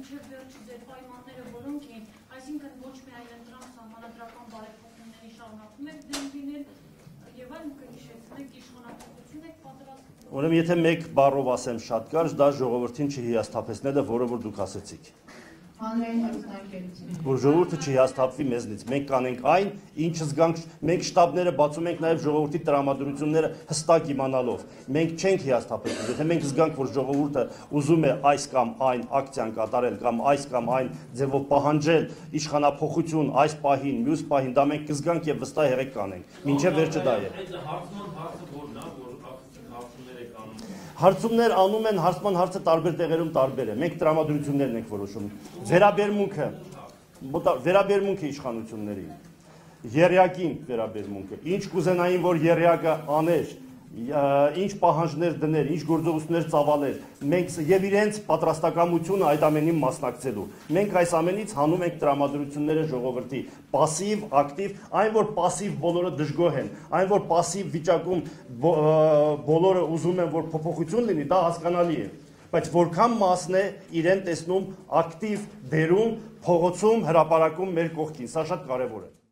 մինչև վերջի ձեր պայմանները որոնք են, այսինքն ոչ միայն դրանք սահմանադրական բարեփոխումների շարունակում եք դեմ լինել եւ այլն կհիշեցնեք իշխանապետություն եք պատրաստ։ Ուրեմն եթե մեկ բառով ասեմ շատ կարճ, դա ժողովրդին չհիասթափեցնելը, որը որ դուք ասեցիք։ Որ ժողովուրդը չհիասթափվի մեզնից, մենք կանենք այն, ինչը զգանք, մենք շտաբները բացում ենք նաև ժողովրդի տրամադրությունները հստակ իմանալով, մենք չենք հիասթափեցնում, եթե մենք զգանք, որ ժողովուրդը ուզում է այս կամ այն ակցիան կատարել կամ այն ձևով պահանջել իշխանափոխություն այս պահին, մյուս պահին, դա մենք կզգանք եւ վստահ եղեք կանենք, մինչեւ վերջը դա է։ Հարցումներ անում են, հարցման հարցը տարբեր տեղերում տարբեր է, մենք տրամադրություններն ենք որոշում, վերաբերմունքը իշխանությունների, եռյակին վերաբերմունքը, ինչ կուզենային, որ եռյակը աներ, ինչ պահանջներ դներ, ինչ գործողություններ ծավալեր, մենք եւ իրենց պատրաստակամությունը այդ ամենին մասնակցելու։ Մենք այս ամենից հանում ենք տրամադրությունները ժողովրդի, пассив, ակտիվ, այն որ пассив բոլորը դժգոհ են, այն որ пассив վիճակում բոլորը ուզում են որ փոփոխություն լինի, դա հասկանալի է, բայց որքան մասն է իրեն տեսնում ակտիվ դերում, փողոցում, հրապարակում մեր կողքին, սա շատ կարեւոր է։